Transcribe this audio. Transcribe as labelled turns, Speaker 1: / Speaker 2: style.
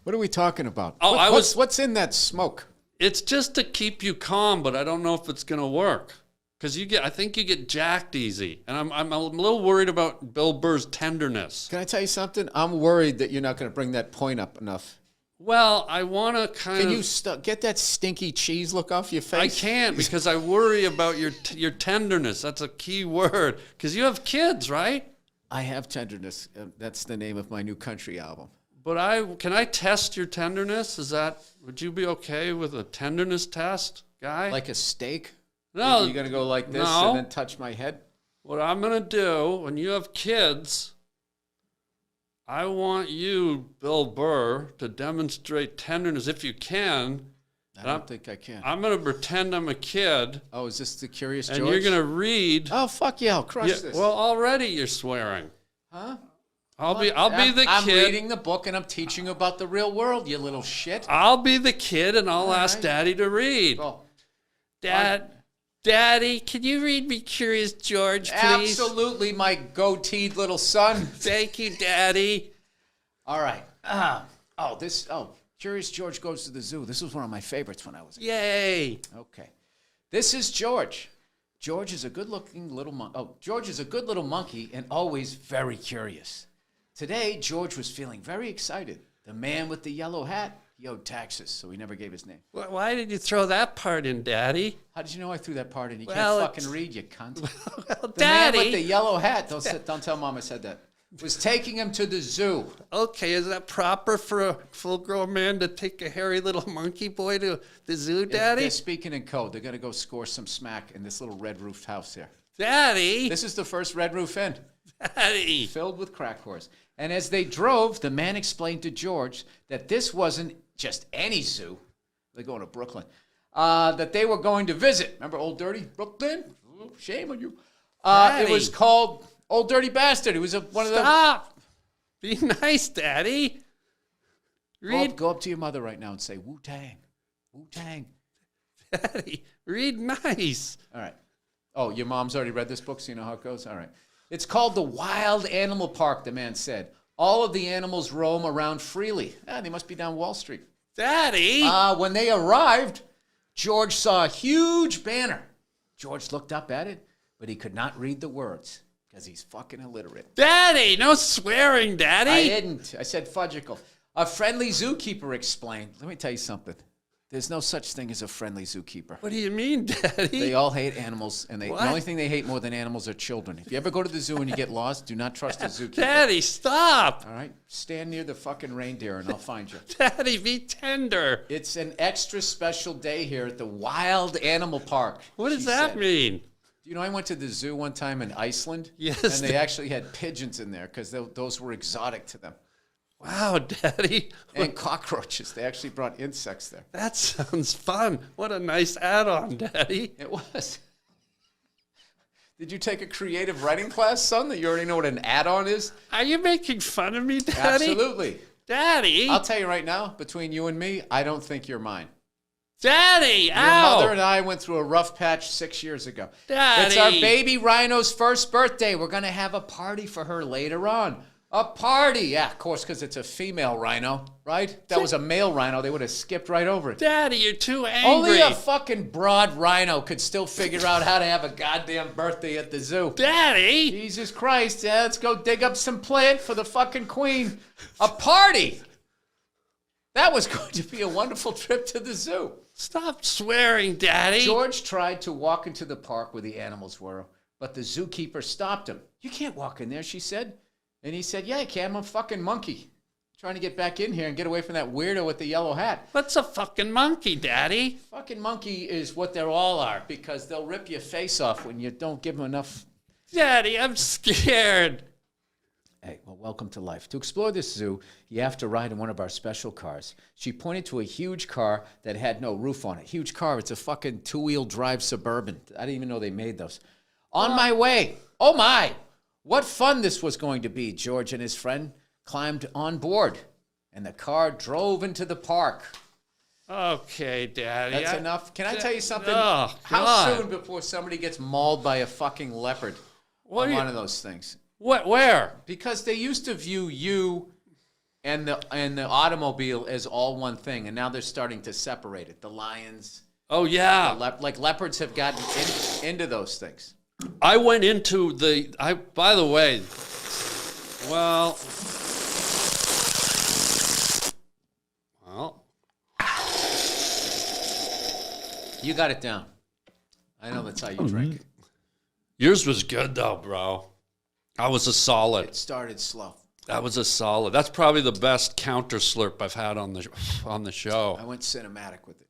Speaker 1: What are we talking about?
Speaker 2: Oh,
Speaker 1: What's in that smoke?
Speaker 2: It's just to keep you calm, but I don't know if it's going to work. Because I think you get jacked easy. And I'm a little worried about Bill Burr's tenderness.
Speaker 1: Can I tell you something? I'm worried that you're not going to bring that point up enough.
Speaker 2: Well, I want to
Speaker 1: Can you get that stinky cheese look off your face?
Speaker 2: I can't because I worry about your tenderness. That's a key word. Because you have kids, right?
Speaker 1: I have tenderness. That's the name of my new country album.
Speaker 2: But can I test your tenderness? Would you be okay with a tenderness test, guy?
Speaker 1: Like a steak?
Speaker 2: No.
Speaker 1: You're going to go like this and then touch my head?
Speaker 2: What I'm going to do, when you have kids, I want you, Bill Burr, to demonstrate tenderness if you can.
Speaker 1: I don't think I can.
Speaker 2: I'm going to pretend I'm a kid.
Speaker 1: Oh, is this the Curious George?
Speaker 2: And you're going to read.
Speaker 1: Oh, fuck yeah, I'll crush this.
Speaker 2: Well, already you're swearing.
Speaker 1: Huh?
Speaker 2: I'll be the kid.
Speaker 1: I'm reading the book and I'm teaching about the real world, you little shit.
Speaker 2: I'll be the kid and I'll ask Daddy to read.
Speaker 1: Well,
Speaker 2: Daddy, can you read me Curious George, please?
Speaker 1: Absolutely, my goateed little son.
Speaker 2: Thank you, Daddy.
Speaker 1: All right. Curious George Goes to the Zoo. This was one of my favorites when I was a kid.
Speaker 2: Yay.
Speaker 1: Okay. This is George. George is a good-looking little monkey. Oh, George is a good little monkey and always very curious. Today, George was feeling very excited. The man with the yellow hat, he owed taxes, so he never gave his name.
Speaker 2: Why did you throw that part in, Daddy?
Speaker 1: How did you know I threw that part in? You can't fucking read, you cunt.
Speaker 2: Well,
Speaker 1: the
Speaker 2: Daddy.
Speaker 1: man with the yellow hat, don't tell Mom I said that, was taking him to the zoo.
Speaker 2: Okay, is that proper for a full-grown man to take a hairy little monkey boy to the zoo, Daddy?
Speaker 1: They're speaking in code. They're going to go score some smack in this little red-roofed house here.
Speaker 2: Daddy!
Speaker 1: This is the first red roof inn.
Speaker 2: Daddy!
Speaker 1: Filled with crack whores. And as they drove, the man explained to George that this wasn't just any zoo. They're going to Brooklyn. That they were going to visit. Remember Old Dirty Brooklyn? Oh, shame on you. It was called Old Dirty Bastard. It was one of the...
Speaker 2: Stop! Be nice, Daddy.
Speaker 1: Go up to your mother right now and say, Wu-Tang. Wu-Tang.
Speaker 2: Daddy, read nice.
Speaker 1: All right. Oh, your mom's already read this book, so you know how it goes? All right. It's called the Wild Animal Park, the man said. All of the animals roam around freely. They must be down Wall Street.
Speaker 2: Daddy!
Speaker 1: When they arrived, George saw a huge banner. George looked up at it, but he could not read the words because he's fucking illiterate.
Speaker 2: Daddy! No swearing, Daddy!
Speaker 1: I didn't. I said fudgicle. A friendly zookeeper explained. Let me tell you something. There's no such thing as a friendly zookeeper.
Speaker 2: What do you mean, Daddy?
Speaker 1: They all hate animals, and the only thing they hate more than animals are children. If you ever go to the zoo and you get lost, do not trust a zookeeper.
Speaker 2: Daddy, stop!
Speaker 1: All right? Stand near the fucking reindeer, and I'll find you.
Speaker 2: Daddy, be tender.
Speaker 1: It's an extra special day here at the Wild Animal Park.
Speaker 2: What does that mean?
Speaker 1: You know, I went to the zoo one time in Iceland,
Speaker 2: yes,
Speaker 1: and they actually had pigeons in there because those were exotic to them.
Speaker 2: Wow, Daddy.
Speaker 1: And cockroaches. They actually brought insects there.
Speaker 2: That sounds fun. What a nice add-on, Daddy.
Speaker 1: It was. Did you take a creative writing class, son, that you already know what an add-on is?
Speaker 2: Are you making fun of me, Daddy?
Speaker 1: Absolutely.
Speaker 2: Daddy.
Speaker 1: I'll tell you right now, between you and me, I don't think you're mine.
Speaker 2: Daddy,
Speaker 1: Your mother and I went through a rough patch 6 years ago.
Speaker 2: Daddy.
Speaker 1: It's our baby Rhino's first birthday. We're going to have a party for her later on. A party. Yeah, of course, because it's a female rhino, right? That was a male rhino. They would have skipped right over it.
Speaker 2: Daddy, you're too angry.
Speaker 1: Only a fucking broad rhino could still figure out how to have a goddamn birthday at the zoo.
Speaker 2: Daddy.
Speaker 1: Jesus Christ. Yeah, let's go dig up some plant for the fucking queen. A party. That was going to be a wonderful trip to the zoo.
Speaker 2: Stop swearing, Daddy.
Speaker 1: George tried to walk into the park where the animals were, but the zookeeper stopped him. You can't walk in there, she said. And he said, yeah, I can. I'm a fucking monkey. Trying to get back in here and get away from that weirdo with the yellow hat.
Speaker 2: What's a fucking monkey, Daddy?
Speaker 1: Fucking monkey is what they all are because they'll rip your face off when you don't give them enough.
Speaker 2: Daddy, I'm scared.
Speaker 1: Hey, well, welcome to life. To explore this zoo, you have to ride in one of our special cars. She pointed to a huge car that had no roof on it. Huge car. It's a fucking two-wheel drive Suburban. I didn't even know they made those. On my way. Oh, my. What fun this was going to be. George and his friend climbed on board, and the car drove into the park.
Speaker 2: Okay, Daddy.
Speaker 1: That's enough. Can I tell you something?
Speaker 2: Oh,
Speaker 1: How soon before somebody gets mauled by a fucking leopard on one of those things?
Speaker 2: What? Where?
Speaker 1: Because they used to view you and the automobile is all one thing, and now they're starting to separate it. The lions,
Speaker 2: Oh yeah.
Speaker 1: like leopards have gotten into those things.
Speaker 2: I went into by the way, well,
Speaker 1: You got it down. I know that's how you drink.
Speaker 2: yours was good though, bro. I was a solid.
Speaker 1: It started slow.
Speaker 2: That was a solid. That's probably the best counter slurp I've had on the show.
Speaker 1: I went cinematic with it.